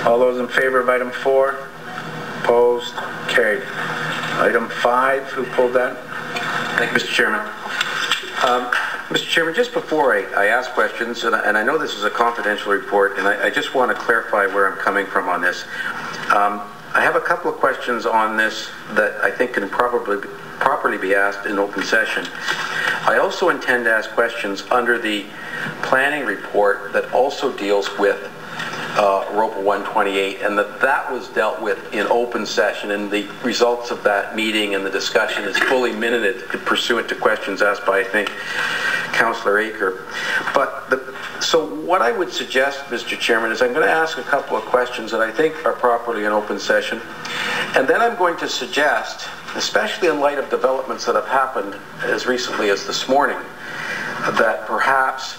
All those in favor of item 4? Opposed? Carried. Item 5, who pulled that? Thank you, Mr. Chairman. Mr. Chairman, just before I ask questions, and I know this is a confidential report, and I just want to clarify where I'm coming from on this. I have a couple of questions on this that I think can properly be asked in open session. I also intend to ask questions under the planning report that also deals with OROPA 128, and that was dealt with in open session, and the results of that meeting and the discussion is fully minuted pursuant to questions asked by, I think, Councillor Aker. So what I would suggest, Mr. Chairman, is I'm going to ask a couple of questions that I think are properly in open session, and then I'm going to suggest, especially in light of developments that have happened as recently as this morning, that perhaps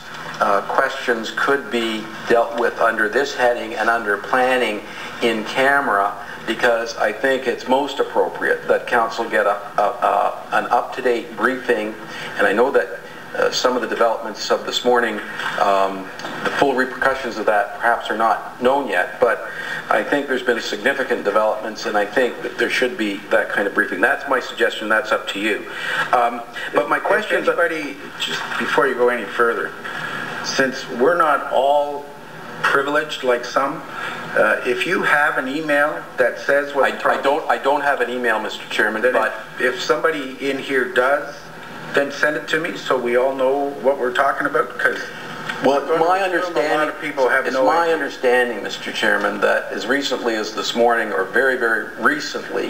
questions could be dealt with under this heading and under planning in camera, because I think it's most appropriate that Council get an up-to-date briefing. And I know that some of the developments of this morning, the full repercussions of that perhaps are not known yet, but I think there's been significant developments, and I think that there should be that kind of briefing. That's my suggestion. That's up to you. But my question, anybody, just before you go any further, since we're not all privileged like some, if you have an email that says what I don't have an email, Mr. Chairman, but if somebody in here does, then send it to me so we all know what we're talking about, because my understanding, a lot of people have it's no my idea. understanding, Mr. Chairman, that as recently as this morning, or very, very recently,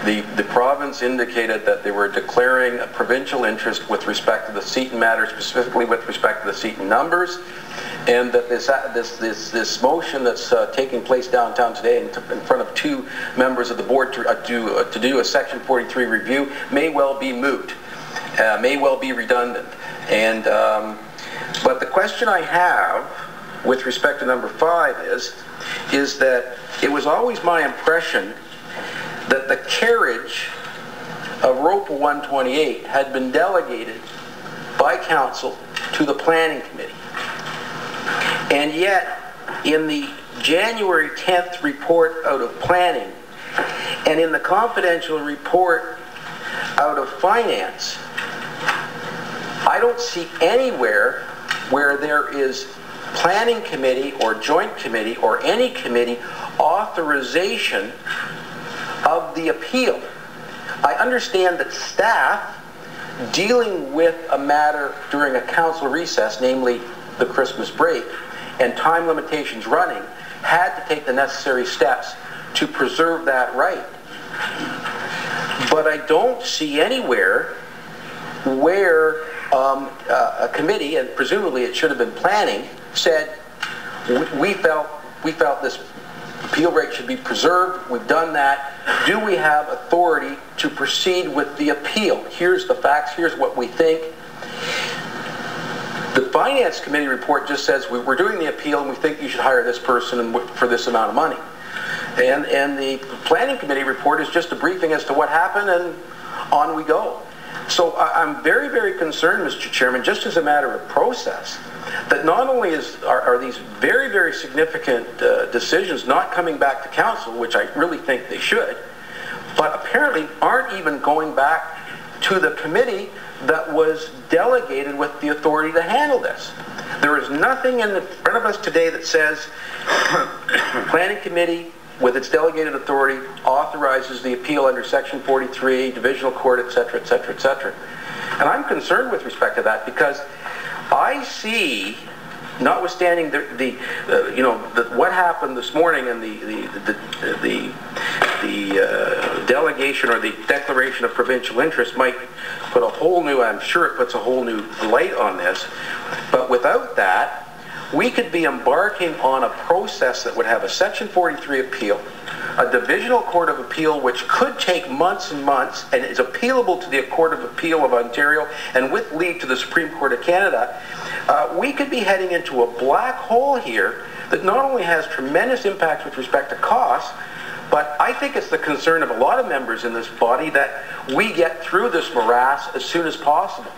the province indicated that they were declaring a provincial interest with respect to the Seton matter, specifically with respect to the Seton numbers, and that this motion that's taking place downtown today in front of 2 members of the board to do a Section 43 review may well be moot, may well be redundant, and but the question I have with respect to number 5 is that it was always my impression that the carriage of OROPA 128 had been delegated by Council to the Planning Committee. And yet, in the January 10th report out of Planning, and in the confidential report out of Finance, I don't see anywhere where there is Planning Committee or Joint Committee or any committee authorization of the appeal. I understand that staff dealing with a matter during a council recess, namely the Christmas break, and time limitations running, had to take the necessary steps to preserve that right. But I don't see anywhere where a committee, and presumably it should have been Planning, said we felt this appeal rate should be preserved. We've done that. Do we have authority to proceed with the appeal? Here's the facts. Here's what we think. The Finance Committee report just says we're doing the appeal and we think you should hire this person for this amount of money. And the Planning Committee report is just a briefing as to what happened, and on we go. So I'm very, very concerned, Mr. Chairman, just as a matter of process, that not only are these very, very significant decisions not coming back to Council, which I really think they should, but apparently aren't even going back to the committee that was delegated with the authority to handle this. There is nothing in front of us today that says Planning Committee, with its delegated authority, authorizes the appeal under Section 43, Divisional Court, etc., etc., etc. And I'm concerned with respect to that, because I see, notwithstanding what happened this morning and the delegation or the declaration of provincial interest might put a whole new, I'm sure it puts a whole new light on this, but without that, we could be embarking on a process that would have a Section 43 appeal, a Divisional Court of Appeal which could take months and months and is appealable to the Court of Appeal of Ontario and with leave to the Supreme Court of Canada. We could be heading into a black hole here that not only has tremendous impacts with respect to costs, but I think it's the concern of a lot of members in this body that we get through this morass as soon as possible.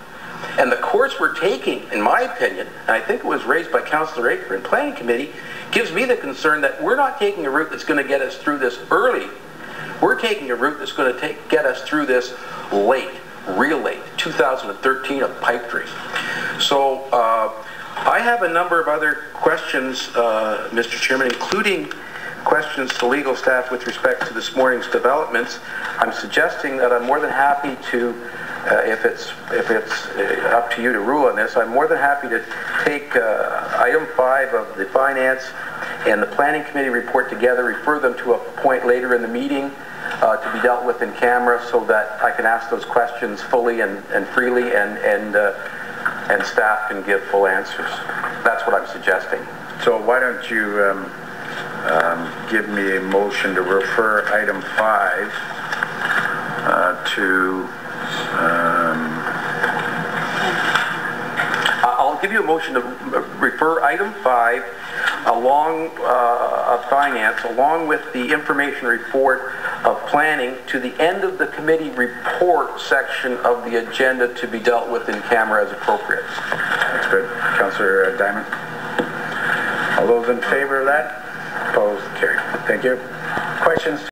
And the course we're taking, in my opinion, and I think it was raised by Councillor Aker in Planning Committee, gives me the concern that we're not taking a route that's going to get us through this early. We're taking a route that's going to get us through this late, real late, 2013, a pipe dream. So I have a number of other questions, Mr. Chairman, including questions to legal staff with respect to this morning's developments. I'm suggesting that I'm more than happy to, if it's up to you to rule on this, I'm more than happy to take item 5 of the Finance and the Planning Committee report together, refer them to a point later in the meeting to be dealt with in camera, so that I can ask those questions fully and freely, and staff can give full answers. That's what I'm suggesting. So why don't you give me a motion to refer item 5 to... I'll give you a motion to refer item 5 along of Finance, along with the information report of Planning, to the end of the committee report section of the agenda to be dealt with in camera as appropriate. That's good. Councillor Diamond? All those in favor of that? Opposed? Carried. Thank you. Questions?